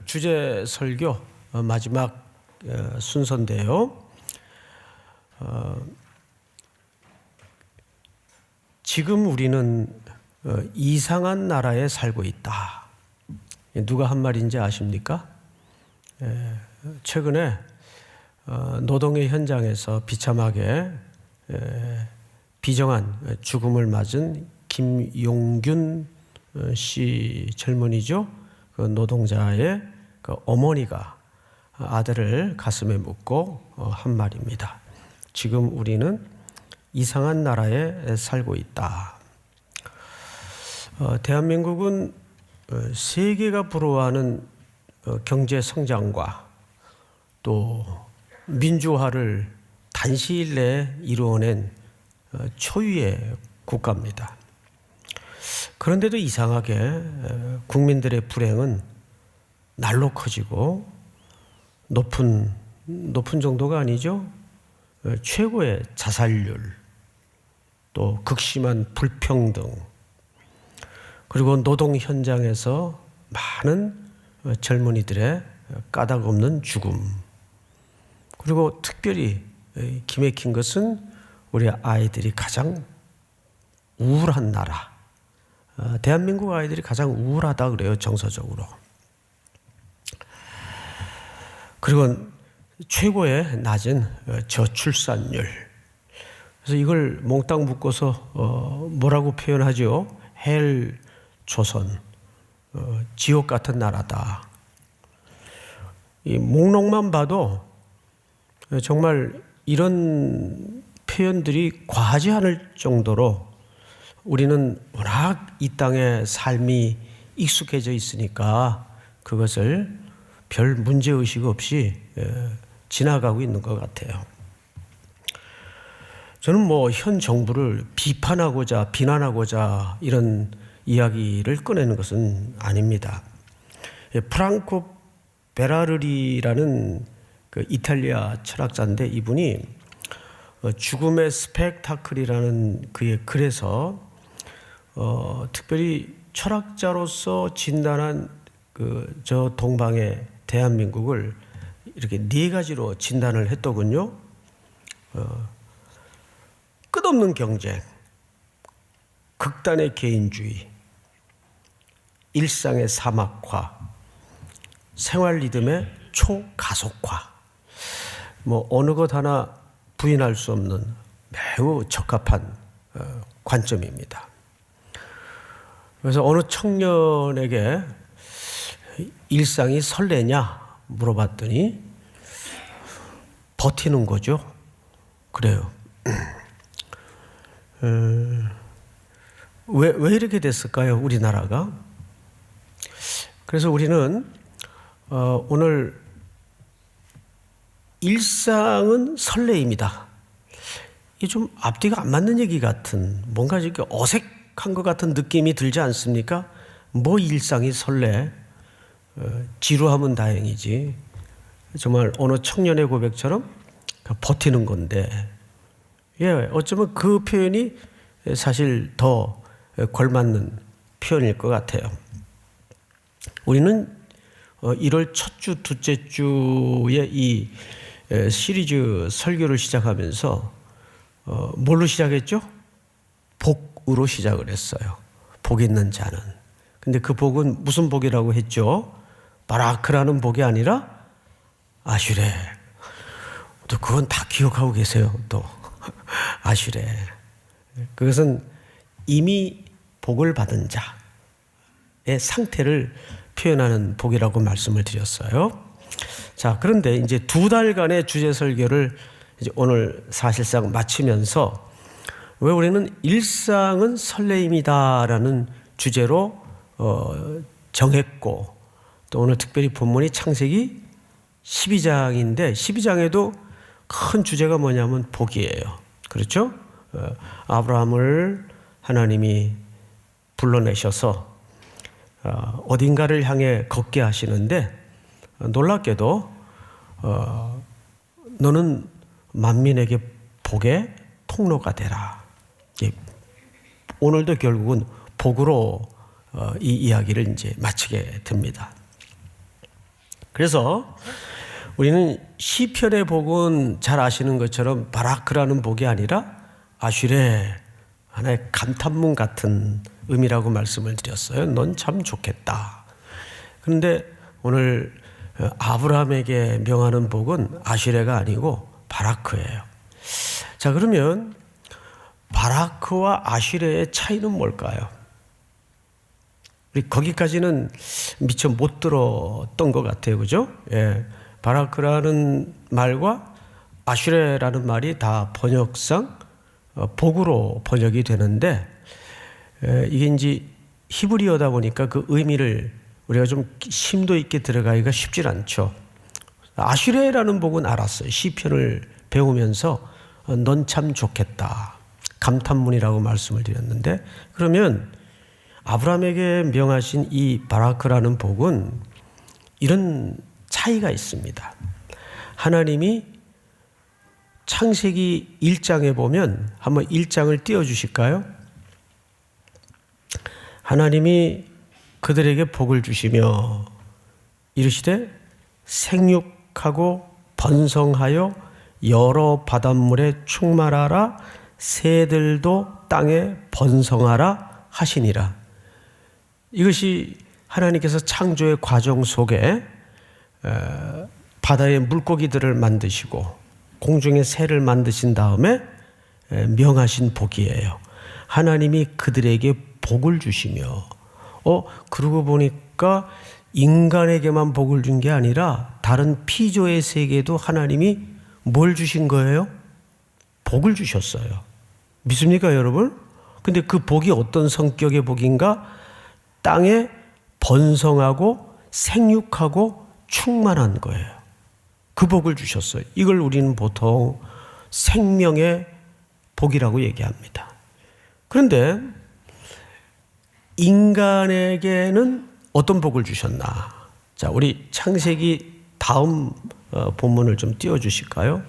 주제 설교 마지막 순서인데요. 지금 우리는 이상한 나라에 살고 있다. 누가 한 말인지 아십니까? 최근에 노동의 현장에서 비참하게 비정한 죽음을 맞은 김용균 씨 젊은이죠. 그 노동자의 그 어머니가 아들을 가슴에 묻고 한 말입니다. 지금 우리는 이상한 나라에 살고 있다. 대한민국은 세계가 부러워하는 경제 성장과 또 민주화를 단시일 내에 이루어낸 초유의 국가입니다. 그런데도 이상하게 국민들의 불행은 날로 커지고 높은 정도가 아니죠. 최고의 자살률, 또 극심한 불평등, 그리고 노동 현장에서 많은 젊은이들의 까닭 없는 죽음, 그리고 특별히 기맥힌 것은 우리 아이들이 가장 우울한 나라, 대한민국 아이들이 가장 우울하다 그래요, 정서적으로. 그리고 최고의 낮은 저출산율. 그래서 이걸 몽땅 묶어서 뭐라고 표현하죠? 헬 조선, 지옥 같은 나라다. 이 목록만 봐도 정말 이런 표현들이 과하지 않을 정도로 우리는 워낙 이 땅의 삶이 익숙해져 있으니까 그것을 별 문제의식 없이 지나가고 있는 것 같아요. 저는 현 정부를 비판하고자 비난하고자 이런 이야기를 꺼내는 것은 아닙니다. 프랑코 베라르리라는 그 이탈리아 철학자인데 이분이 죽음의 스펙타클이라는 그의 글에서 특별히 철학자로서 진단한 저 동방의 대한민국을 이렇게 4가지로 진단을 했더군요. 끝없는 경쟁, 극단의 개인주의, 일상의 사막화, 생활 리듬의 초가속화. 어느 것 하나 부인할 수 없는 매우 적합한 관점입니다. 그래서 어느 청년에게 일상이 설레냐 물어봤더니 버티는 거죠. 그래요. 왜 이렇게 됐을까요, 우리나라가? 그래서 우리는 오늘 일상은 설레임이다. 이게 좀 앞뒤가 안 맞는 얘기 같은, 뭔가 이렇게 어색한 것 같은 느낌이 들지 않습니까? 일상이 설레? 지루하면 다행이지. 정말 어느 청년의 고백처럼 버티는 건데, 어쩌면 그 표현이 사실 더 걸맞는 표현일 것 같아요. 우리는 1월 첫 주, 둘째 주에 이 시리즈 설교를 시작하면서 뭘로 시작했죠? 복으로 시작을 했어요. 복 있는 자는. 근데 그 복은 무슨 복이라고 했죠? 바라크라는 복이 아니라 아슈레. 또 그건 다 기억하고 계세요. 또 아슈레. 그것은 이미 복을 받은 자의 상태를 표현하는 복이라고 말씀을 드렸어요. 자, 그런데 이제 2달간의 주제 설교를 이제 오늘 사실상 마치면서 왜 우리는 일상은 설레임이다라는 주제로 정했고, 또 오늘 특별히 본문이 창세기 12장인데 12장에도 큰 주제가 뭐냐면 복이에요. 그렇죠? 아브라함을 하나님이 불러내셔서 어딘가를 향해 걷게 하시는데 놀랍게도 너는 만민에게 복의 통로가 되라. 오늘도 결국은 복으로 이 이야기를 이제 마치게 됩니다. 그래서 우리는 시편의 복은 잘 아시는 것처럼 바라크라는 복이 아니라 아슈레, 하나의 감탄문 같은 의미라고 말씀을 드렸어요. 넌 참 좋겠다. 그런데 오늘 아브라함에게 명하는 복은 아슈레가 아니고 바라크예요. 자, 그러면 바라크와 아슈레의 차이는 뭘까요? 우리 거기까지는 미처 못 들었던 것 같아요. 그죠? 예. 바라크라는 말과 아슈레라는 말이 다 번역상 복으로 번역이 되는데, 이게 이제 히브리어다 보니까 그 의미를 우리가 좀 심도 있게 들어가기가 쉽질 않죠. 아슈레라는 복은 알았어요. 시편을 배우면서 넌 참 좋겠다. 감탄문이라고 말씀을 드렸는데, 그러면 아브라함에게 명하신 이 바라크라는 복은 이런 차이가 있습니다. 하나님이 창세기 1장에 보면 한번 1장을 띄워주실까요? 하나님이 그들에게 복을 주시며 이르시되 생육하고 번성하여 여러 바닷물에 충만하라, 새들도 땅에 번성하라 하시니라. 이것이 하나님께서 창조의 과정 속에 바다의 물고기들을 만드시고 공중의 새를 만드신 다음에 명하신 복이에요. 하나님이 그들에게 복을 주시며, 그러고 보니까 인간에게만 복을 준 게 아니라 다른 피조의 세계에도 하나님이 뭘 주신 거예요? 복을 주셨어요. 믿습니까, 여러분? 근데 그 복이 어떤 성격의 복인가? 땅에 번성하고 생육하고 충만한 거예요. 그 복을 주셨어요. 이걸 우리는 보통 생명의 복이라고 얘기합니다. 그런데 인간에게는 어떤 복을 주셨나? 자, 우리 창세기 다음 본문을 좀 띄워주실까요?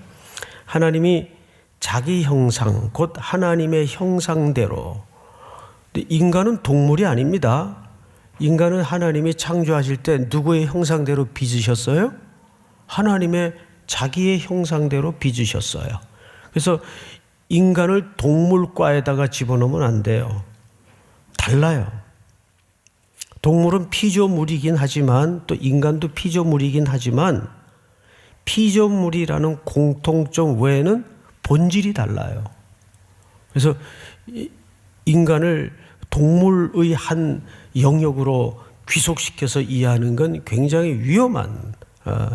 하나님이 자기 형상, 곧 하나님의 형상대로. 근데 인간은 동물이 아닙니다. 인간은 하나님이 창조하실 때 누구의 형상대로 빚으셨어요? 하나님의 자기의 형상대로 빚으셨어요. 그래서 인간을 동물과에다가 집어넣으면 안 돼요. 달라요. 동물은 피조물이긴 하지만 또 인간도 피조물이긴 하지만 피조물이라는 공통점 외에는 본질이 달라요. 그래서 인간을 동물의 한 영역으로 귀속시켜서 이해하는 건 굉장히 위험한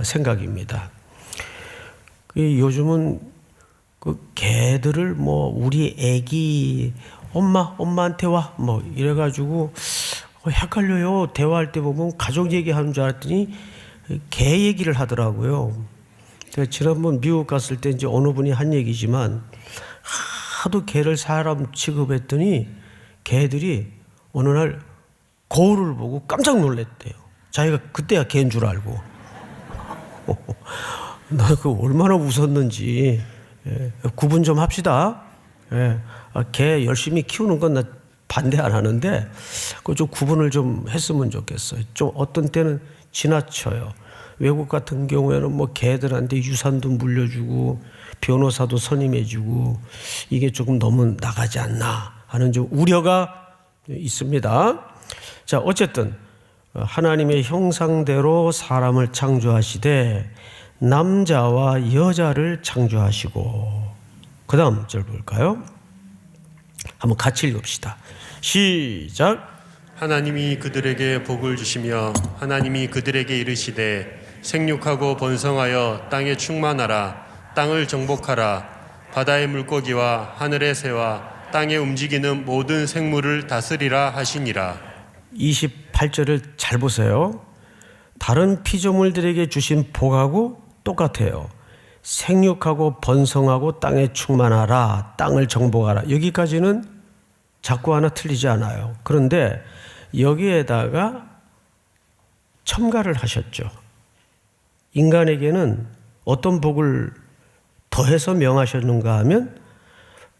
생각입니다. 요즘은 그 개들을 우리 애기 엄마한테 와 이래가지고 헷갈려요. 대화할 때 보면 가족 얘기하는 줄 알았더니 개 얘기를 하더라고요. 제가 지난번 미국 갔을 때 이제 어느 분이 한 얘기지만 하도 개를 사람 취급했더니 개들이 어느 날 거울을 보고 깜짝 놀랐대요. 자기가 그때야 개인 줄 알고. 나 그 얼마나 웃었는지. 구분 좀 합시다. 개 열심히 키우는 건 나 반대 안 하는데 그 좀 구분을 좀 했으면 좋겠어요. 좀 어떤 때는 지나쳐요. 외국 같은 경우에는 개들한테 유산도 물려주고 변호사도 선임해주고 이게 조금 너무 나가지 않나 하는 좀 우려가 있습니다. 자, 어쨌든 하나님의 형상대로 사람을 창조하시되 남자와 여자를 창조하시고, 그 다음 절 볼까요? 한번 같이 읽읍시다. 시작. 하나님이 그들에게 복을 주시며 하나님이 그들에게 이르시되 생육하고 번성하여 땅에 충만하라, 땅을 정복하라, 바다의 물고기와 하늘의 새와 땅에 움직이는 모든 생물을 다스리라 하시니라. 28절을 잘 보세요. 다른 피조물들에게 주신 복하고 똑같아요. 생육하고 번성하고 땅에 충만하라, 땅을 정복하라. 여기까지는 자꾸 하나 틀리지 않아요. 그런데 여기에다가 첨가를 하셨죠. 인간에게는 어떤 복을 더해서 명하셨는가 하면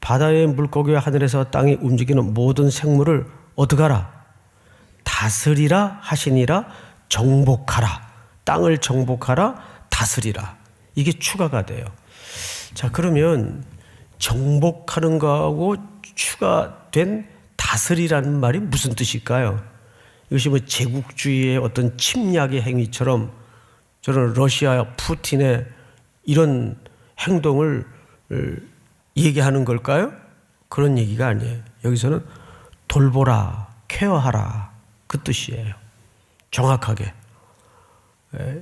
바다의 물고기와 하늘에서 땅에 움직이는 모든 생물을 어떡하라? 다스리라 하시니라, 정복하라. 땅을 정복하라, 다스리라. 이게 추가가 돼요. 자, 그러면 정복하는 거하고 추가된 다스리라는 말이 무슨 뜻일까요? 이것이 뭐 제국주의의 어떤 침략의 행위처럼 저는 러시아 푸틴의 이런 행동을 얘기하는 걸까요? 그런 얘기가 아니에요. 여기서는 돌보라, 케어하라, 그 뜻이에요. 정확하게.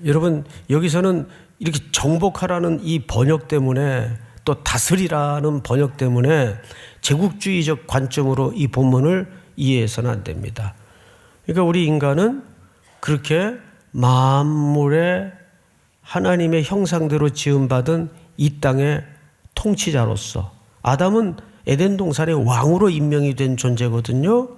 여러분, 여기서는 이렇게 정복하라는 이 번역 때문에 또 다스리라는 번역 때문에 제국주의적 관점으로 이 본문을 이해해서는 안 됩니다. 그러니까 우리 인간은 그렇게 만물의 하나님의 형상대로 지음받은 이 땅의 통치자로서, 아담은 에덴 동산의 왕으로 임명이 된 존재거든요.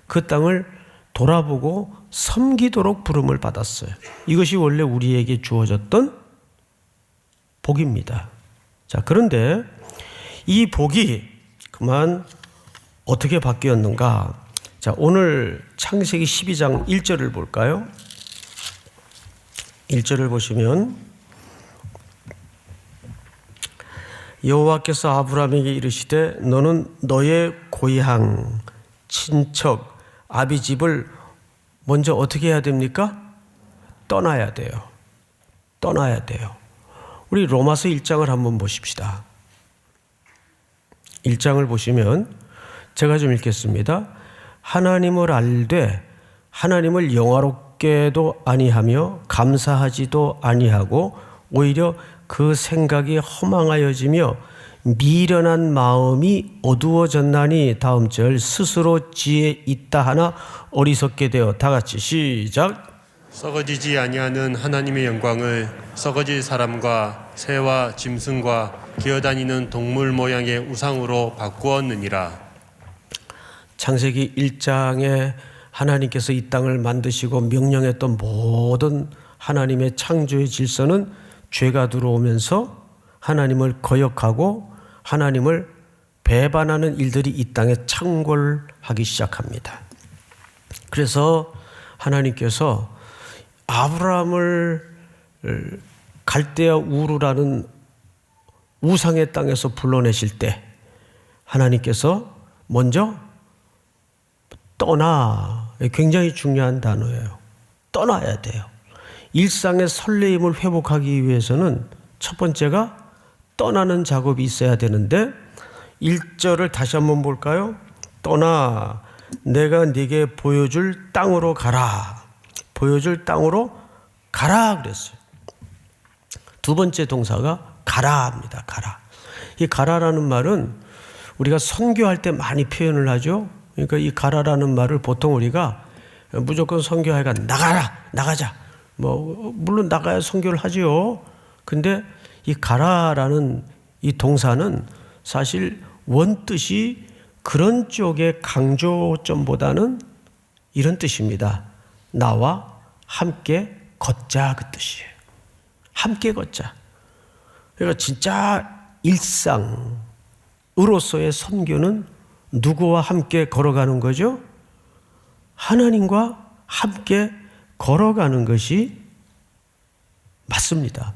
그 땅을 돌아보고 섬기도록 부름을 받았어요. 이것이 원래 우리에게 주어졌던 복입니다. 자, 그런데 이 복이 그만 어떻게 바뀌었는가? 자, 오늘 창세기 12장 1절을 볼까요? 1절을 보시면 여호와께서 아브라함에게 이르시되 너는 너의 고향, 친척, 아비 집을 먼저 어떻게 해야 됩니까? 떠나야 돼요. 떠나야 돼요. 우리 로마서 1장을 한번 보십시다. 1장을 보시면 제가 좀 읽겠습니다. 하나님을 알되 하나님을 영화롭게도 아니하며 감사하지도 아니하고 오히려 그 생각이 허망하여지며 미련한 마음이 어두워졌나니, 다음 절, 스스로 지혜 있다 하나 어리석게 되어. 다 같이 시작. 썩어지지 아니하는 하나님의 영광을 썩어질 사람과 새와 짐승과 기어다니는 동물 모양의 우상으로 바꾸었느니라. 창세기 1장에 하나님께서 이 땅을 만드시고 명령했던 모든 하나님의 창조의 질서는 죄가 들어오면서 하나님을 거역하고 하나님을 배반하는 일들이 이 땅에 창궐하기 시작합니다. 그래서 하나님께서 아브라함을 갈대아 우르라는 우상의 땅에서 불러내실 때 하나님께서 먼저 떠나, 굉장히 중요한 단어예요. 떠나야 돼요. 일상의 설레임을 회복하기 위해서는 첫 번째가 떠나는 작업이 있어야 되는데 1절을 다시 한번 볼까요? 떠나 내가 네게 보여줄 땅으로 가라. 보여줄 땅으로 가라 그랬어요. 두 번째 동사가 가라입니다. 가라. 이 가라라는 말은 우리가 선교할 때 많이 표현을 하죠. 그러니까 이 가라라는 말을 보통 우리가 무조건 선교하니까 나가라, 나가자. 물론 나가야 선교를 하지요. 근데 이 가라라는 이 동사는 사실 원뜻이 그런 쪽의 강조점보다는 이런 뜻입니다. 나와 함께 걷자, 그 뜻이에요. 함께 걷자. 그러니까 진짜 일상으로서의 선교는 누구와 함께 걸어가는 거죠? 하나님과 함께 걸어가는 것이 맞습니다.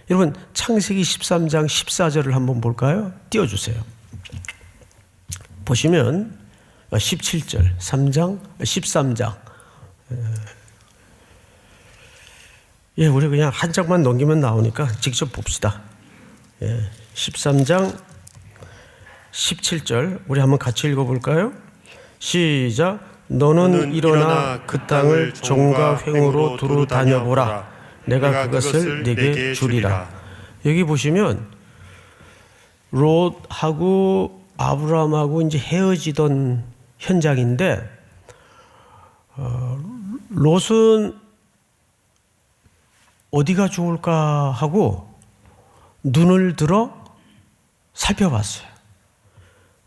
여러분, 창세기 13장 14절을 한번 볼까요? 띄워주세요. 보시면 17절, 13장. 예, 우리 그냥 한 장만 넘기면 나오니까 직접 봅시다. 13장 17절 우리 한번 같이 읽어볼까요? 시작. 너는 일어나 그 땅을 종과 횡으로 두루 다녀보라. 내가 그것을 네게 주리라. 여기 보시면 롯하고 아브라함하고 이제 헤어지던 현장인데 롯은 어디가 좋을까 하고 눈을 들어 살펴봤어요.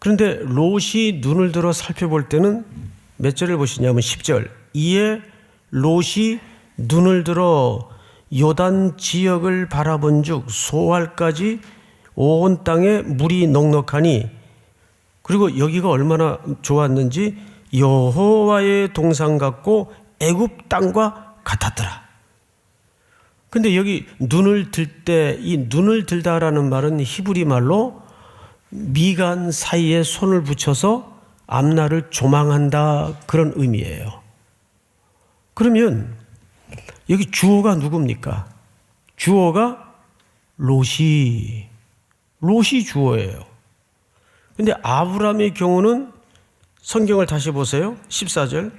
그런데 롯이 눈을 들어 살펴볼 때는 몇 절을 보시냐면 10절. 이에 롯이 눈을 들어 요단 지역을 바라본즉 소알까지 온 땅에 물이 넉넉하니, 그리고 여기가 얼마나 좋았는지 여호와의 동산 같고 애굽 땅과 같았더라. 근데 여기 눈을 들 때 이 눈을 들다라는 말은 히브리 말로 미간 사이에 손을 붙여서 앞날을 조망한다 그런 의미예요. 그러면 여기 주어가 누굽니까? 주어가 롯이 주어예요. 근데 아브라함의 경우는 성경을 다시 보세요. 14절.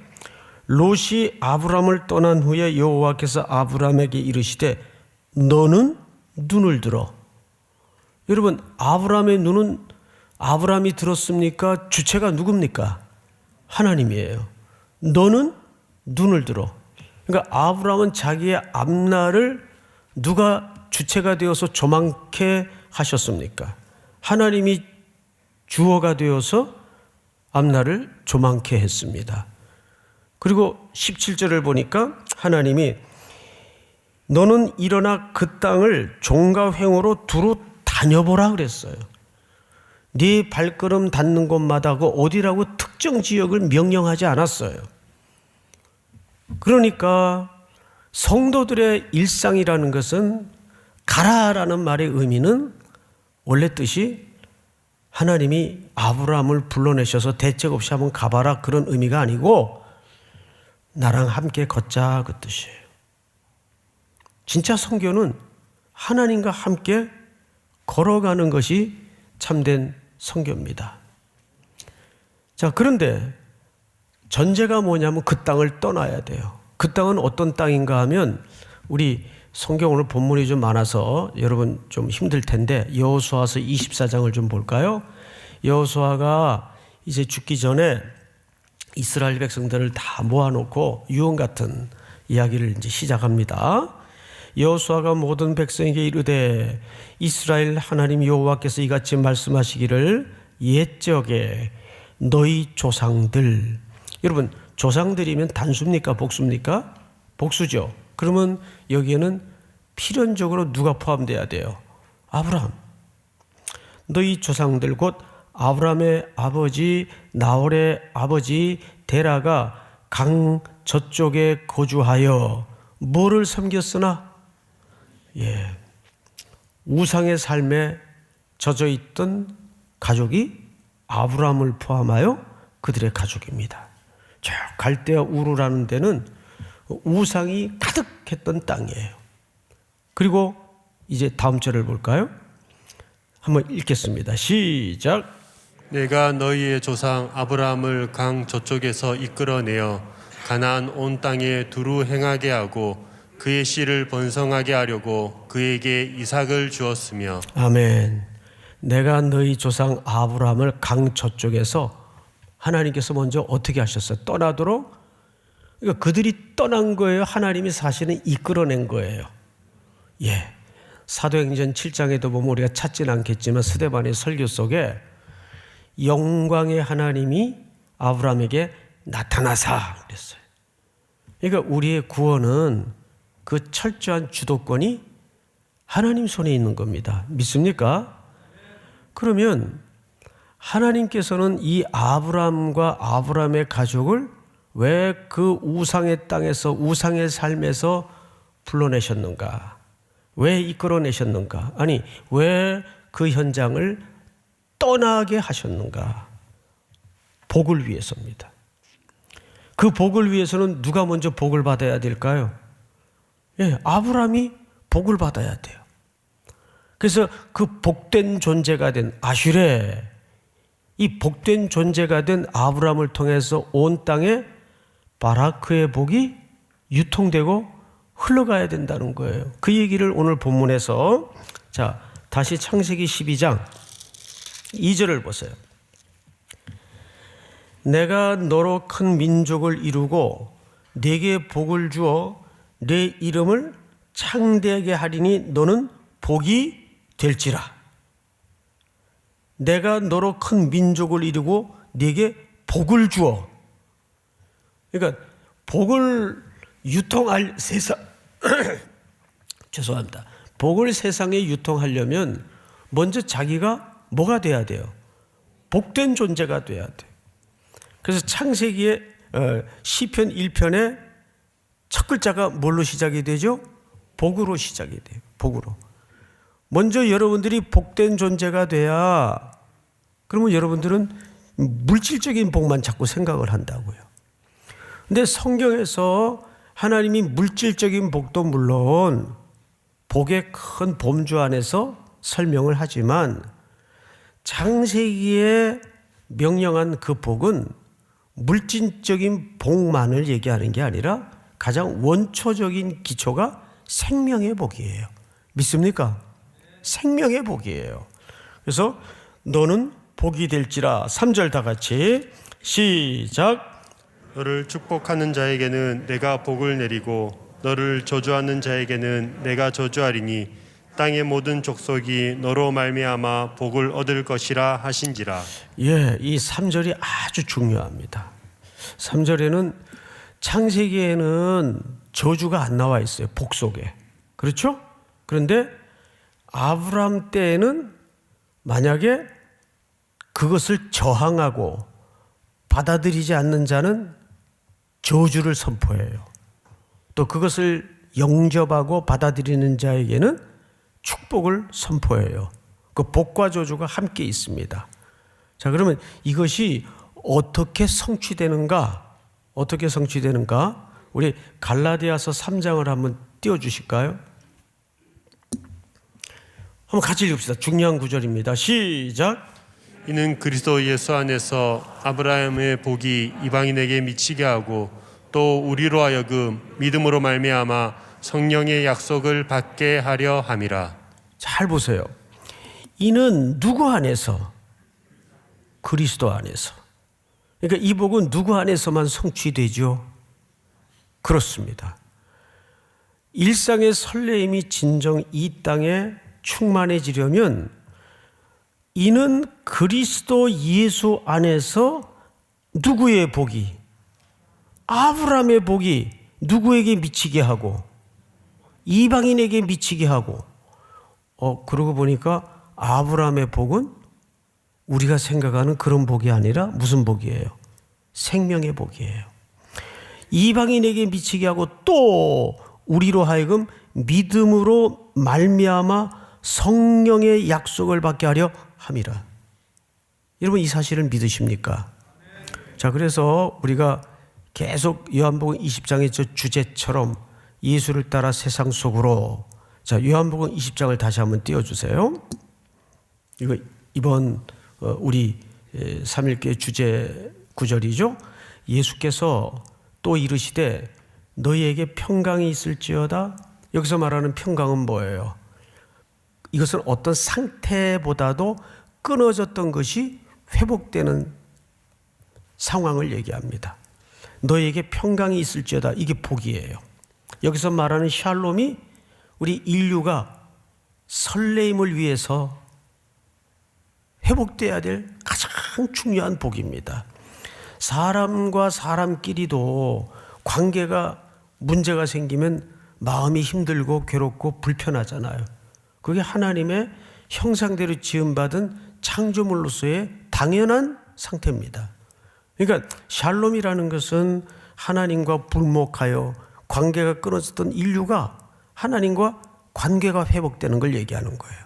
롯이 아브라함을 떠난 후에 여호와께서 아브라함에게 이르시되 너는 눈을 들어. 여러분, 아브라함의 눈은 아브라함이 들었습니까? 주체가 누굽니까? 하나님이에요. 너는 눈을 들어. 그러니까 아브라함은 자기의 앞날을 누가 주체가 되어서 조망케 하셨습니까? 하나님이 주어가 되어서 앞날을 조망케 했습니다. 그리고 17절을 보니까 하나님이 너는 일어나 그 땅을 종과 횡으로 두루 다녀보라 그랬어요. 네 발걸음 닿는 곳마다 그 어디라고 특정 지역을 명령하지 않았어요. 그러니까 성도들의 일상이라는 것은 가라라는 말의 의미는 원래 뜻이 하나님이 아브라함을 불러내셔서 대책 없이 한번 가봐라 그런 의미가 아니고 나랑 함께 걷자 그 뜻이에요. 진짜 선교는 하나님과 함께 걸어가는 것이 참된 선교입니다. 자, 그런데 전제가 뭐냐면 그 땅을 떠나야 돼요. 그 땅은 어떤 땅인가 하면 우리 성경 오늘 본문이 좀 많아서 여러분 좀 힘들 텐데 여호수아서 24장을 좀 볼까요? 여호수아가 이제 죽기 전에 이스라엘 백성들을 다 모아놓고 유언 같은 이야기를 이제 시작합니다. 여호수아가 모든 백성에게 이르되 이스라엘 하나님 여호와께서 이같이 말씀하시기를 옛적에 너희 조상들, 여러분 조상들이면 단수입니까 복수입니까? 복수죠. 그러면 여기에는 필연적으로 누가 포함돼야 돼요? 아브라함. 너희 조상들 곧 아브라함의 아버지 나홀의 아버지 데라가 강 저쪽에 거주하여 뭐를 섬겼으나 우상의 삶에 젖어 있던 가족이 아브라함을 포함하여 그들의 가족입니다. 저 갈대아 우르라는 데는 우상이 가득했던 땅이에요. 그리고 이제 다음 절을 볼까요? 한번 읽겠습니다. 시작. 내가 너희의 조상 아브라함을 강 저쪽에서 이끌어내어 가나안 온 땅에 두루 행하게 하고 그의 씨를 번성하게 하려고 그에게 이삭을 주었으며. 아멘. 내가 너희 조상 아브라함을 강 저쪽에서 하나님께서 먼저 어떻게 하셨어요? 떠나도록. 그러니까 그들이 떠난 거예요. 하나님이 사실은 이끌어낸 거예요. 사도행전 7장에도 보면 우리가 찾지는 않겠지만 스데반의 설교 속에 영광의 하나님이 아브라함에게 나타나사 그랬어요. 그러니까 우리의 구원은 그 철저한 주도권이 하나님 손에 있는 겁니다. 믿습니까? 그러면 하나님께서는 이 아브라함과 아브라함의 가족을 왜 그 우상의 땅에서 우상의 삶에서 불러내셨는가? 왜 이끌어내셨는가? 아니 왜 그 현장을 떠나게 하셨는가? 복을 위해서입니다. 그 복을 위해서는 누가 먼저 복을 받아야 될까요? 아브라함이 복을 받아야 돼요. 그래서 그 복된 존재가 된 아슈레, 이 복된 존재가 된 아브라함을 통해서 온 땅에 바라크의 복이 유통되고 흘러가야 된다는 거예요. 그 얘기를 오늘 본문에서 자 다시 창세기 12장 2절을 보세요. 내가 너로 큰 민족을 이루고 네게 복을 주어 내 이름을 창대하게 하리니 너는 복이 될지라. 내가 너로 큰 민족을 이루고 네게 복을 주어. 그러니까 복을 유통할 세상 죄송합니다. 복을 세상에 유통하려면 먼저 자기가 뭐가 돼야 돼요? 복된 존재가 돼야 돼요. 그래서 창세기의 시편 1편에 첫 글자가 뭘로 시작이 되죠? 복으로 시작이 돼요. 복으로. 먼저 여러분들이 복된 존재가 돼야, 그러면 여러분들은 물질적인 복만 자꾸 생각을 한다고요. 근데 성경에서 하나님이 물질적인 복도 물론 복의 큰 범주 안에서 설명을 하지만 창세기에 명령한 그 복은 물질적인 복만을 얘기하는 게 아니라 가장 원초적인 기초가 생명의 복이에요. 믿습니까? 생명의 복이에요. 그래서 너는 복이 될지라. 3절 다 같이 시작. 너를 축복하는 자에게는 내가 복을 내리고 너를 저주하는 자에게는 내가 저주하리니 땅의 모든 족속이 너로 말미암아 복을 얻을 것이라 하신지라. 예, 이 3절이 아주 중요합니다. 3절에는 창세기에는 저주가 안 나와 있어요. 복 속에. 그렇죠? 그런데 아브라함 때에는 만약에 그것을 저항하고 받아들이지 않는 자는 저주를 선포해요. 또 그것을 영접하고 받아들이는 자에게는 축복을 선포해요. 그 복과 저주가 함께 있습니다. 자, 그러면 이것이 어떻게 성취되는가? 어떻게 성취되는가? 우리 갈라디아서 3장을 한번 띄워주실까요? 한번 같이 읽읍시다. 중요한 구절입니다. 시작. 이는 그리스도 예수 안에서 아브라함의 복이 이방인에게 미치게 하고 또 우리로 하여금 믿음으로 말미암아 성령의 약속을 받게 하려 함이라. 잘 보세요. 이는 누구 안에서? 그리스도 안에서. 그러니까 이 복은 누구 안에서만 성취되죠? 그렇습니다. 일상의 설레임이 진정 이 땅에 충만해지려면 이는 그리스도 예수 안에서 누구의 복이? 아브라함의 복이 누구에게 미치게 하고 이방인에게 미치게 하고 그러고 보니까 아브라함의 복은 우리가 생각하는 그런 복이 아니라 무슨 복이에요? 생명의 복이에요. 이방인에게 미치게 하고 또 우리로 하여금 믿음으로 말미암아 성령의 약속을 받게 하려 함이라. 여러분 이 사실을 믿으십니까? 자, 그래서 우리가 계속 요한복음 20장의 저 주제처럼 예수를 따라 세상 속으로. 자, 요한복음 20장을 다시 한번 띄워주세요. 이거 이번 우리 3.1개 주제 구절이죠. 예수께서 또 이르시되 너희에게 평강이 있을지어다. 여기서 말하는 평강은 뭐예요? 이것은 어떤 상태보다도 끊어졌던 것이 회복되는 상황을 얘기합니다. 너희에게 평강이 있을지어다. 이게 복이에요. 여기서 말하는 샬롬이 우리 인류가 설레임을 위해서 회복돼야 될 가장 중요한 복입니다. 사람과 사람끼리도 관계가 문제가 생기면 마음이 힘들고 괴롭고 불편하잖아요. 그게 하나님의 형상대로 지음받은 창조물로서의 당연한 상태입니다. 그러니까 샬롬이라는 것은 하나님과 불목하여 관계가 끊어졌던 인류가 하나님과 관계가 회복되는 걸 얘기하는 거예요.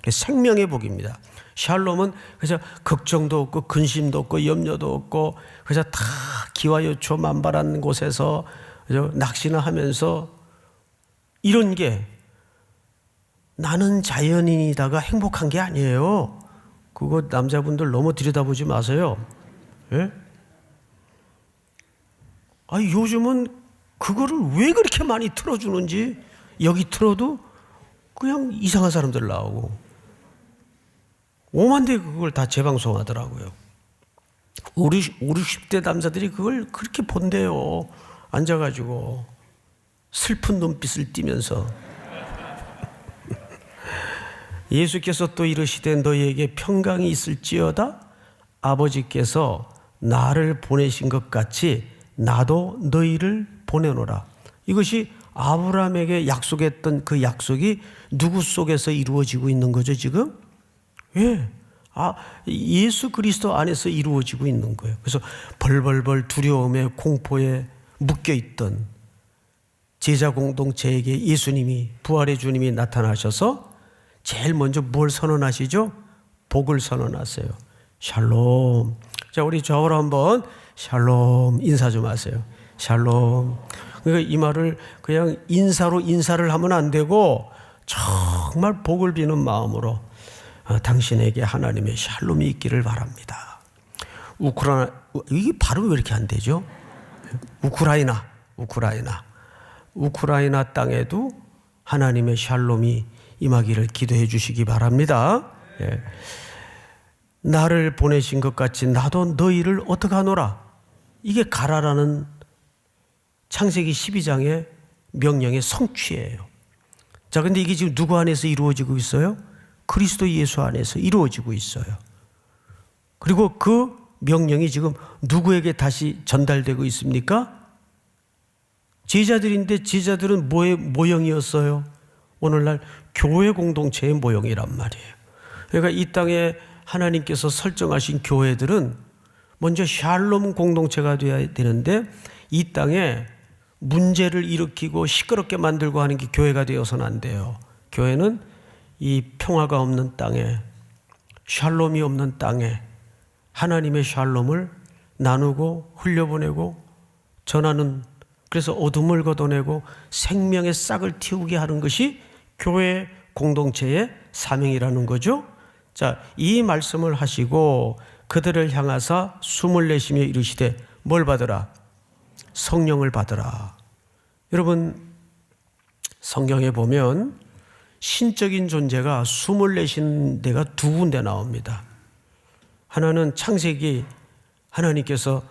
생명의 복입니다. 샬롬은 그래서 걱정도 없고 근심도 없고 염려도 없고 그래서 다 기와요초 만발한 곳에서 낚시나 하면서 이런 게 나는 자연인이다가 행복한 게 아니에요. 그거 남자분들 너무 들여다보지 마세요. 예? 요즘은 그거를 왜 그렇게 많이 틀어주는지 여기 틀어도 그냥 이상한 사람들 나오고 오만대 그걸 다 재방송하더라고요. 우리 50대 남자들이 그걸 그렇게 본대요. 앉아가지고 슬픈 눈빛을 띠면서 예수께서 또 이르시되 너희에게 평강이 있을지어다. 아버지께서 나를 보내신 것 같이 나도 너희를 보내노라. 이것이 아브라함에게 약속했던 그 약속이 누구 속에서 이루어지고 있는 거죠 지금? 예, 예수 그리스도 안에서 이루어지고 있는 거예요. 그래서 벌벌벌 두려움에 공포에 묶여있던 제자 공동체에게 예수님이, 부활의 주님이 나타나셔서 제일 먼저 뭘 선언하시죠? 복을 선언하세요. 샬롬. 자, 우리 좌우로 한번 샬롬 인사 좀 하세요. 샬롬. 그러니까 이 말을 그냥 인사로 인사를 하면 안 되고 정말 복을 비는 마음으로 당신에게 하나님의 샬롬이 있기를 바랍니다. 우크라이나, 이게 발음이 왜 이렇게 안 되죠? 우크라이나 땅에도 하나님의 샬롬이 임하기를 기도해 주시기 바랍니다. 예. 나를 보내신 것 같이 나도 너희를 어떻게 하노라. 이게 가라라는 창세기 12장의 명령의 성취예요. 자, 근데 이게 지금 누구 안에서 이루어지고 있어요? 그리스도 예수 안에서 이루어지고 있어요. 그리고 그 명령이 지금 누구에게 다시 전달되고 있습니까? 제자들인데 제자들은 뭐의 모형이었어요? 오늘날 교회 공동체의 모형이란 말이에요. 그러니까 이 땅에 하나님께서 설정하신 교회들은 먼저 샬롬 공동체가 되어야 되는데 이 땅에 문제를 일으키고 시끄럽게 만들고 하는 게 교회가 되어서는 안 돼요. 교회는 이 평화가 없는 땅에, 샬롬이 없는 땅에 하나님의 샬롬을 나누고 흘려보내고 전하는, 그래서 어둠을 걷어내고 생명의 싹을 틔우게 하는 것이 교회 공동체의 사명이라는 거죠. 자, 이 말씀을 하시고 그들을 향하사 숨을 내쉬며 이르시되 뭘 받으라? 성령을 받으라. 여러분, 성경에 보면 신적인 존재가 숨을 내쉬는 데가 두 군데 나옵니다. 하나는 창세기, 하나님께서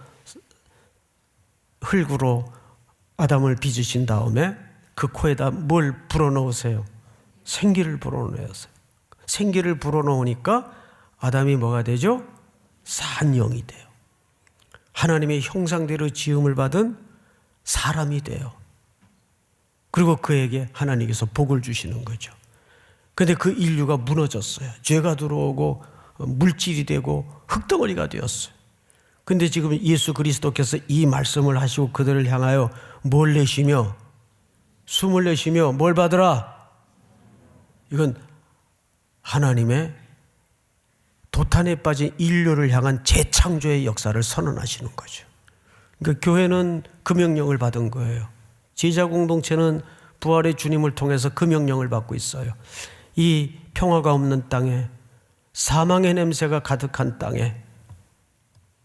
흙으로 아담을 빚으신 다음에 그 코에다 뭘 불어넣으세요? 생기를 불어넣으세요. 생기를 불어넣으니까 아담이 뭐가 되죠? 산영이 돼요. 하나님의 형상대로 지음을 받은 사람이 돼요. 그리고 그에게 하나님께서 복을 주시는 거죠. 그런데 그 인류가 무너졌어요. 죄가 들어오고 물질이 되고 흙덩어리가 되었어요. 그런데 지금 예수 그리스도께서 이 말씀을 하시고 그들을 향하여 뭘 내쉬며, 숨을 내쉬며 뭘 받으라? 이건 하나님의 도탄에 빠진 인류를 향한 재창조의 역사를 선언하시는 거죠. 그러니까 교회는 그 명령을 받은 거예요. 제자 공동체는 부활의 주님을 통해서 그 명령을 받고 있어요. 이 평화가 없는 땅에, 사망의 냄새가 가득한 땅에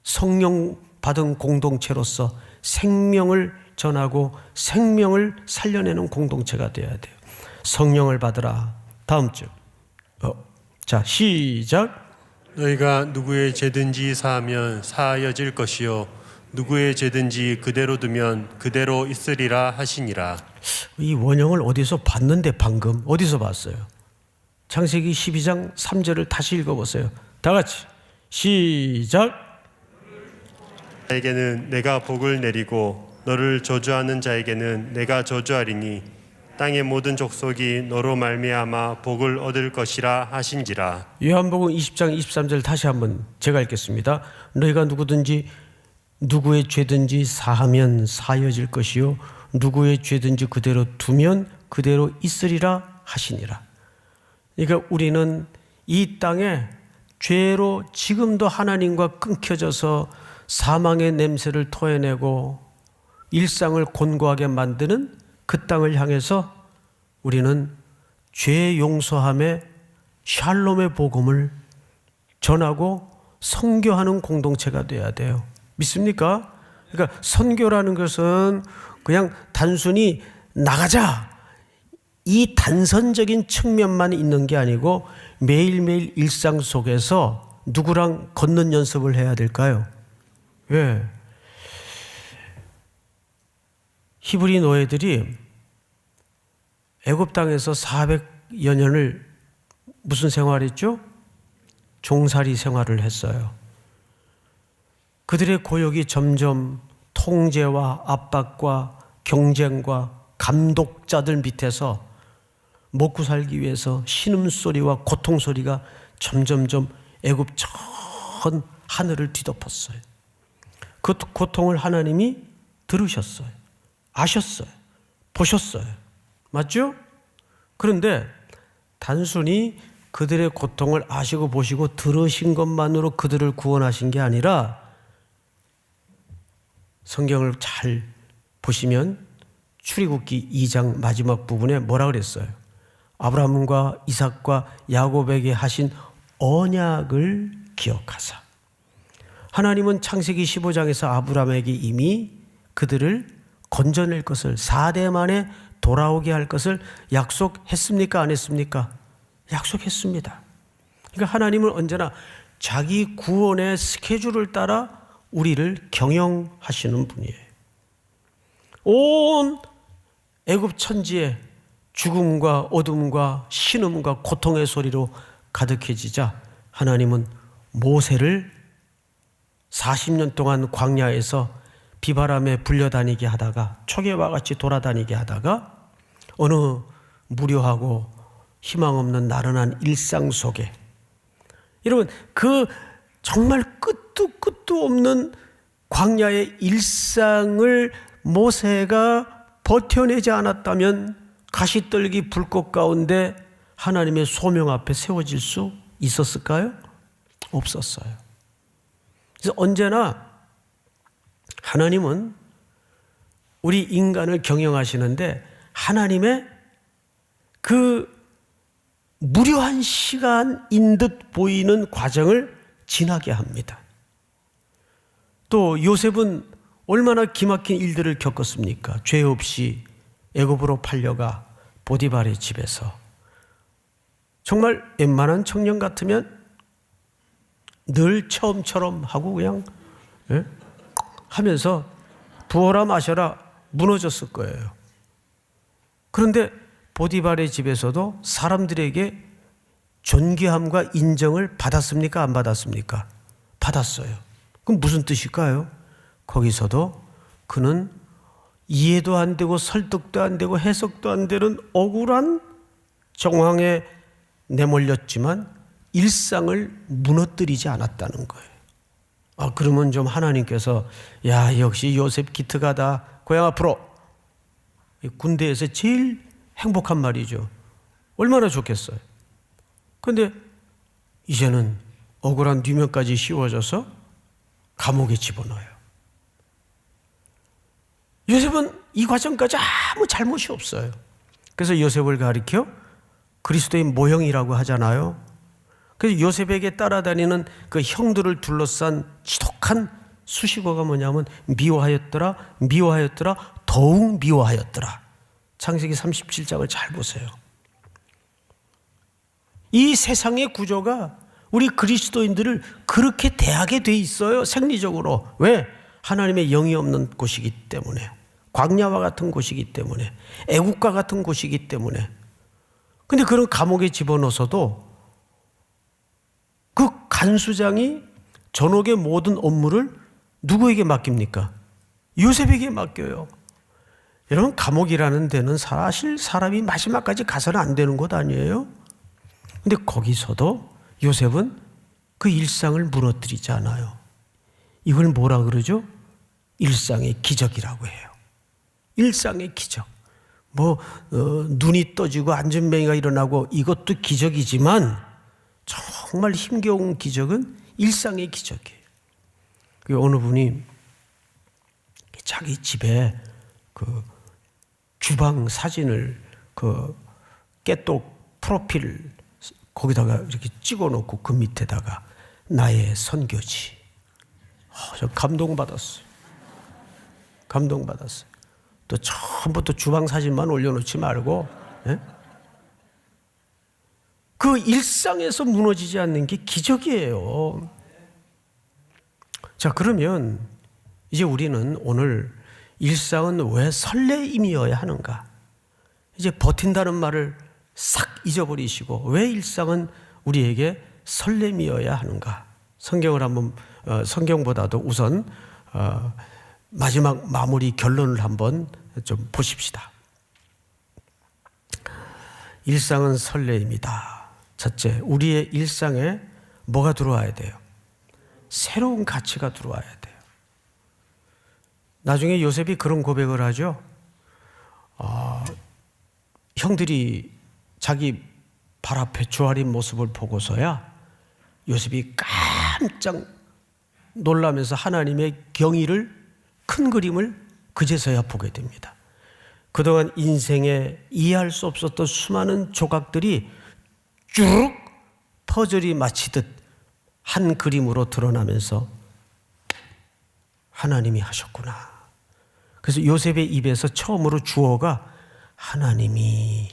성령 받은 공동체로서 생명을 전하고 생명을 살려내는 공동체가 되어야 돼요. 성령을 받으라. 다음 주. 자, 시작. 너희가 누구의 죄든지 사하면 사하여질 것이요 누구의 죄든지 그대로 두면 그대로 있으리라 하시니라. 이 원형을 어디서 봤는데 방금 어디서 봤어요? 창세기 12장 3절을 다시 읽어보세요. 다 같이 시작. 자에게는 내가 복을 내리고 너를 저주하는 자에게는 내가 저주하리니 땅의 모든 족속이 너로 말미암아 복을 얻을 것이라 하신지라. 요한복음 20장 23절 다시 한번 제가 읽겠습니다. 너희가 누구든지 누구의 죄든지 사하면 사여질 것이요 누구의 죄든지 그대로 두면 그대로 있으리라 하시니라. 그러니까 우리는 이 땅에 죄로 지금도 하나님과 끊겨져서 사망의 냄새를 토해내고 일상을 곤고하게 만드는 그 땅을 향해서 우리는 죄 용서함의 샬롬의 복음을 전하고 선교하는 공동체가 되어야 돼요. 믿습니까? 그러니까 선교라는 것은 그냥 단순히 나가자 이 단선적인 측면만 있는 게 아니고 매일매일 일상 속에서 누구랑 걷는 연습을 해야 될까요? 왜? 히브리 노예들이 애굽 땅에서 400여 년을 무슨 생활했죠? 종살이 생활을 했어요. 그들의 고역이 점점 통제와 압박과 경쟁과 감독자들 밑에서 먹고 살기 위해서 신음소리와 고통소리가 점점점 애굽 전 하늘을 뒤덮었어요. 그 고통을 하나님이 들으셨어요. 아셨어요. 보셨어요. 맞죠? 그런데 단순히 그들의 고통을 아시고 보시고 들으신 것만으로 그들을 구원하신 게 아니라 성경을 잘 보시면 출애굽기 2장 마지막 부분에 뭐라 그랬어요? 아브라함과 이삭과 야곱에게 하신 언약을 기억하사. 하나님은 창세기 15장에서 아브라함에게 이미 그들을 건져낼 것을 4대 만에 돌아오게 할 것을 약속했습니까? 안 했습니까? 약속했습니다. 그러니까 하나님은 언제나 자기 구원의 스케줄을 따라 우리를 경영하시는 분이에요. 온 애굽 천지에 죽음과 어둠과 신음과 고통의 소리로 가득해지자 하나님은 모세를 40년 동안 광야에서 비바람에 불려다니게 하다가 초계와 같이 돌아다니게 하다가 어느 무료하고 희망 없는 나른한 일상 속에, 여러분 그 정말 끝도 없는 광야의 일상을 모세가 버텨내지 않았다면 가시떨기 불꽃 가운데 하나님의 소명 앞에 세워질 수 있었을까요? 없었어요. 그래서 언제나 하나님은 우리 인간을 경영하시는데 하나님의 그 무료한 시간인 듯 보이는 과정을 지나게 합니다. 또 요셉은 얼마나 기막힌 일들을 겪었습니까? 죄 없이 애굽으로 팔려가 보디발의 집에서 정말 웬만한 청년 같으면 늘 처음처럼 하고 그냥 하면서 부어라 마셔라 무너졌을 거예요. 그런데 보디발의 집에서도 사람들에게 존귀함과 인정을 받았습니까? 안 받았습니까? 받았어요. 그럼 무슨 뜻일까요? 거기서도 그는 이해도 안 되고 설득도 안 되고 해석도 안 되는 억울한 정황에 내몰렸지만 일상을 무너뜨리지 않았다는 거예요. 그러면 좀 하나님께서 야 역시 요셉 기특하다. 고향 앞으로. 군대에서 제일 행복한 말이죠. 얼마나 좋겠어요. 그런데 이제는 억울한 뉘명까지 씌워져서 감옥에 집어넣어요. 요셉은 이 과정까지 아무 잘못이 없어요. 그래서 요셉을 가리켜 그리스도의 모형이라고 하잖아요. 그래서 요셉에게 따라다니는 그 형들을 둘러싼 지독한 수식어가 뭐냐면 미워하였더라, 미워하였더라, 더욱 미워하였더라. 창세기 37장을 잘 보세요. 이 세상의 구조가 우리 그리스도인들을 그렇게 대하게 돼 있어요. 생리적으로. 왜? 하나님의 영이 없는 곳이기 때문에, 광야와 같은 곳이기 때문에, 애국과 같은 곳이기 때문에. 근데 그런 감옥에 집어넣어서도 그 간수장이 전옥의 모든 업무를 누구에게 맡깁니까? 요셉에게 맡겨요. 여러분, 감옥이라는 데는 사실 사람이 마지막까지 가서는 안 되는 곳 아니에요? 근데 거기서도 요셉은 그 일상을 무너뜨리지 않아요. 이걸 뭐라 그러죠? 일상의 기적이라고 해요. 일상의 기적. 눈이 떠지고 안전뱅이가 일어나고 이것도 기적이지만 정말 힘겨운 기적은 일상의 기적이에요. 어느 분이 자기 집에 그 주방 사진을 그 깨똑 프로필 거기다가 이렇게 찍어 놓고 그 밑에다가 나의 선교지. 저 감동받았어요. 감동받았어요. 또 처음부터 주방 사진만 올려놓지 말고, 예? 그 일상에서 무너지지 않는 게 기적이에요. 자, 그러면 이제 우리는 오늘 일상은 왜 설레임이어야 하는가? 이제 버틴다는 말을 싹 잊어버리시고 왜 일상은 우리에게 설렘이어야 하는가? 성경을 한번 성경보다도 우선 마지막 마무리 결론을 한번 좀 보십시다. 일상은 설레임이다. 첫째, 우리의 일상에 뭐가 들어와야 돼요? 새로운 가치가 들어와야 돼요. 나중에 요셉이 그런 고백을 하죠. 형들이 자기 발 앞에 조아린 모습을 보고서야 요셉이 깜짝 놀라면서 하나님의 경의를, 큰 그림을 그제서야 보게 됩니다. 그동안 인생에 이해할 수 없었던 수많은 조각들이 쭉 퍼즐이 맞히듯 한 그림으로 드러나면서 하나님이 하셨구나. 그래서 요셉의 입에서 처음으로 주어가 하나님이.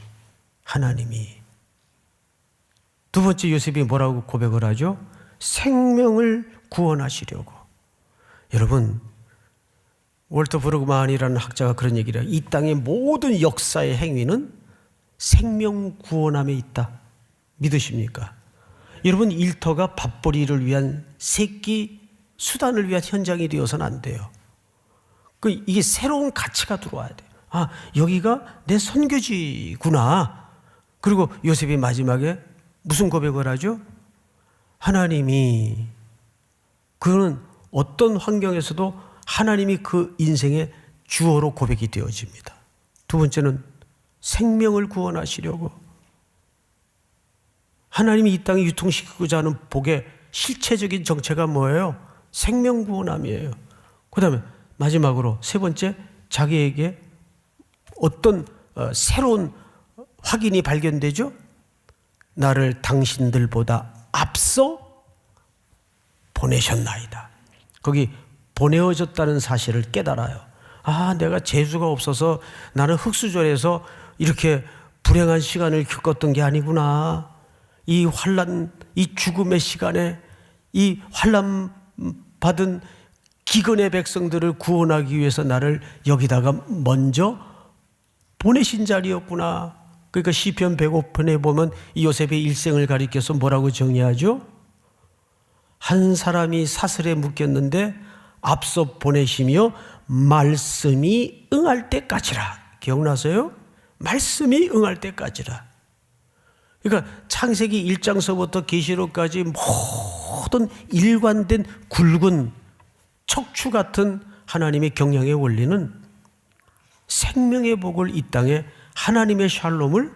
두 번째 요셉이 뭐라고 고백을 하죠? 생명을 구원하시려고. 여러분, 월터 브루그만이라는 학자가 그런 얘기를 해요. 이 땅의 모든 역사의 행위는 생명 구원함에 있다. 믿으십니까? 여러분, 일터가 밥벌이를 위한 새끼 수단을 위한 현장이 되어서는 안 돼요. 이게 새로운 가치가 들어와야 돼요. 여기가 내 선교지구나. 그리고 요셉이 마지막에 무슨 고백을 하죠? 하나님이, 그는 어떤 환경에서도 하나님이 그 인생의 주어로 고백이 되어집니다. 두 번째는 생명을 구원하시려고. 하나님이 이 땅에 유통시키고자 하는 복의 실체적인 정체가 뭐예요? 생명 구원함이에요. 그 다음에 마지막으로 세 번째, 자기에게 어떤 새로운 확인이 발견되죠? 나를 당신들보다 앞서 보내셨나이다. 거기 보내어졌다는 사실을 깨달아요. 내가 재주가 없어서 나는 흙수저에서 이렇게 불행한 시간을 겪었던 게 아니구나. 이 환난, 이 죽음의 시간에 이 환난 받은 기근의 백성들을 구원하기 위해서 나를 여기다가 먼저 보내신 자리였구나. 그러니까 시편 105편에 보면 이 요셉의 일생을 가리켜서 뭐라고 정의하죠? 한 사람이 사슬에 묶였는데 앞서 보내시며 말씀이 응할 때까지라. 기억나세요? 말씀이 응할 때까지라. 그러니까 창세기 1장서부터 계시록까지 모든 일관된 굵은 척추 같은 하나님의 경영의 원리는 생명의 복을 이 땅에 하나님의 샬롬을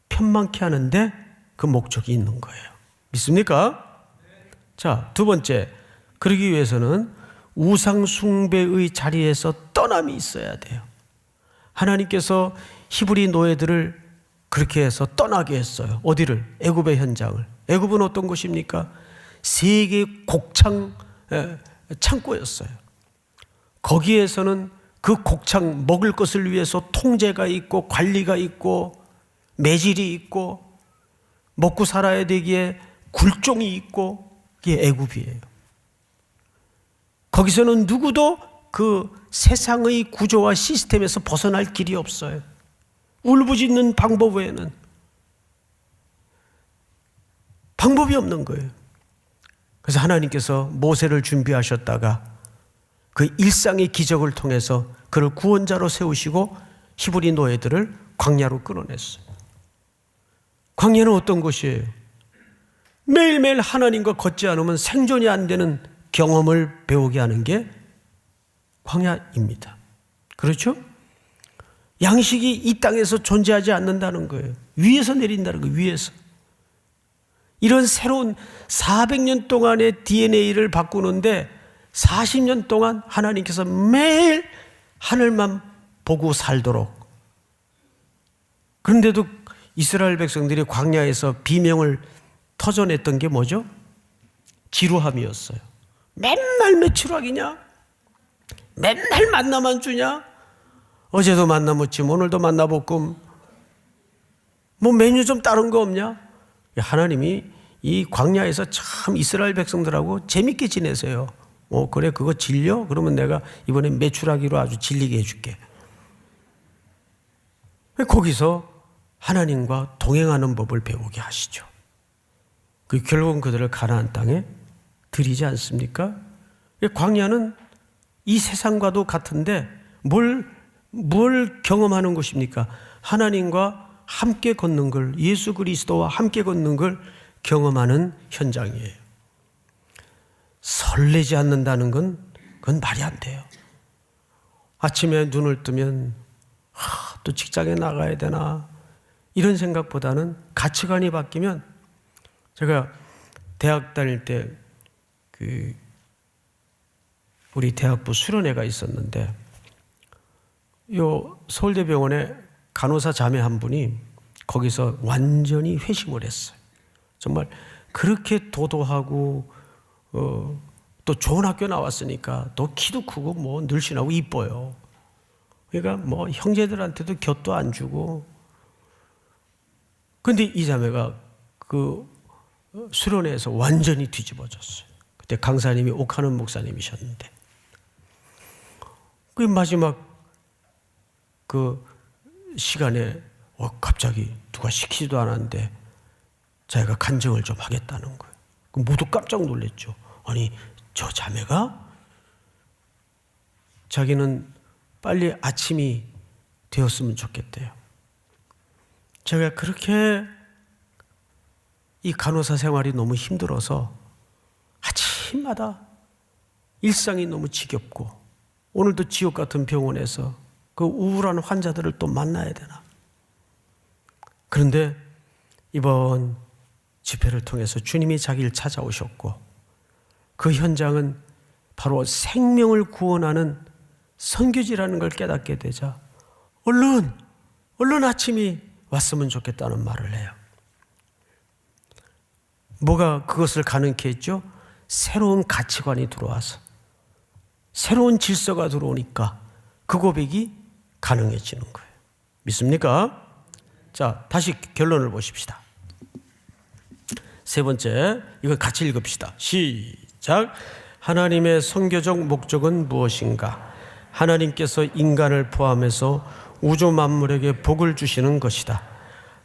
편만케 하는데 그 목적이 있는 거예요. 믿습니까? 자, 두 번째, 그러기 위해서는 우상 숭배의 자리에서 떠남이 있어야 돼요. 하나님께서 히브리 노예들을 그렇게 해서 떠나게 했어요. 어디를? 애굽의 현장을. 애굽은 어떤 곳입니까? 세계 곡창 창고였어요. 거기에서는 그 곡창 먹을 것을 위해서 통제가 있고 관리가 있고 매질이 있고 먹고 살아야 되기에 굴종이 있고, 그게 애굽이에요. 거기서는 누구도 그 세상의 구조와 시스템에서 벗어날 길이 없어요. 울부짖는 방법 외에는 방법이 없는 거예요. 그래서 하나님께서 모세를 준비하셨다가 그 일상의 기적을 통해서 그를 구원자로 세우시고 히브리 노예들을 광야로 끌어냈어요. 광야는 어떤 곳이에요? 매일매일 하나님과 걷지 않으면 생존이 안 되는 경험을 배우게 하는 게 광야입니다. 그렇죠? 양식이 이 땅에서 존재하지 않는다는 거예요. 위에서 내린다는 거예요. 위에서. 이런 새로운 400년 동안의 DNA를 바꾸는데 40년 동안 하나님께서 매일 하늘만 보고 살도록. 그런데도 이스라엘 백성들이 광야에서 비명을 터져냈던 게 뭐죠? 지루함이었어요. 맨날 매출하기냐? 맨날 만나만 주냐? 어제도 만나무침, 오늘도 만나볶음. 뭐 메뉴 좀 다른 거 없냐? 하나님이 이 광야에서 참 이스라엘 백성들하고 재밌게 지내세요. 그래, 그거 질려? 그러면 내가 이번에 매출하기로 아주 질리게 해줄게. 거기서 하나님과 동행하는 법을 배우게 하시죠. 결국은 그들을 가나안 땅에 들이지 않습니까? 광야는 이 세상과도 같은데 뭘 경험하는 것입니까? 하나님과 함께 걷는 걸, 예수 그리스도와 함께 걷는 걸 경험하는 현장이에요. 설레지 않는다는 그건 말이 안 돼요. 아침에 눈을 뜨면 또 직장에 나가야 되나 이런 생각보다는 가치관이 바뀌면, 제가 대학 다닐 때 우리 대학부 수련회가 있었는데, 요 서울대병원에 간호사 자매 한 분이 거기서 완전히 회심을 했어요. 정말 그렇게 도도하고 또 좋은 학교 나왔으니까 또 키도 크고 뭐 늘씬하고 이뻐요. 그러니까 뭐 형제들한테도 곁도 안 주고. 근데 이 자매가 그 수련회에서 완전히 뒤집어졌어요. 그때 강사님이 옥하는 목사님이셨는데, 그 마지막 그 시간에 갑자기 누가 시키지도 않았는데 자기가 간증을 좀 하겠다는 거예요. 그럼 모두 깜짝 놀랐죠. 아니, 저 자매가 자기는 빨리 아침이 되었으면 좋겠대요. 제가 그렇게 이 간호사 생활이 너무 힘들어서 아침마다 일상이 너무 지겹고, 오늘도 지옥 같은 병원에서 그 우울한 환자들을 또 만나야 되나. 그런데 이번 집회를 통해서 주님이 자기를 찾아오셨고, 그 현장은 바로 생명을 구원하는 선교지라는 걸 깨닫게 되자 얼른 아침이 왔으면 좋겠다는 말을 해요. 뭐가 그것을 가능케 했죠? 새로운 가치관이 들어와서, 새로운 질서가 들어오니까 그 고백이 가능해지는 거예요. 믿습니까? 자, 다시 결론을 보십시다. 세 번째, 이거 같이 읽읍시다. 시작. 하나님의 선교적 목적은 무엇인가? 하나님께서 인간을 포함해서 우주 만물에게 복을 주시는 것이다.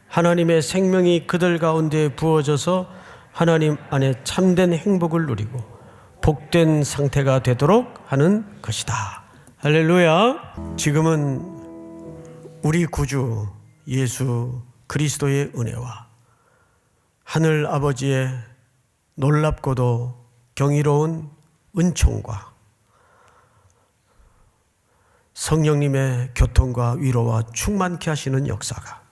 하나님의 생명이 그들 가운데 부어져서 하나님 안에 참된 행복을 누리고 복된 상태가 되도록 하는 것이다. 할렐루야. 지금은 우리 구주 예수 그리스도의 은혜와 하늘 아버지의 놀랍고도 경이로운 은총과 성령님의 교통과 위로와 충만케 하시는 역사가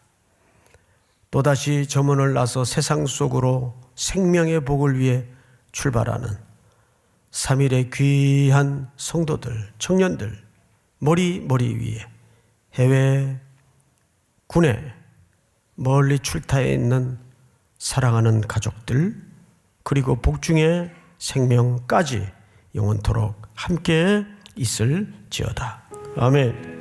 또다시 저문을 나서 세상 속으로 생명의 복을 위해 출발하는 3일의 귀한 성도들, 청년들, 머리 위에 해외, 군에 멀리 출타해 있는 사랑하는 가족들, 그리고 복중의 생명까지 영원토록 함께 있을지어다. 아멘.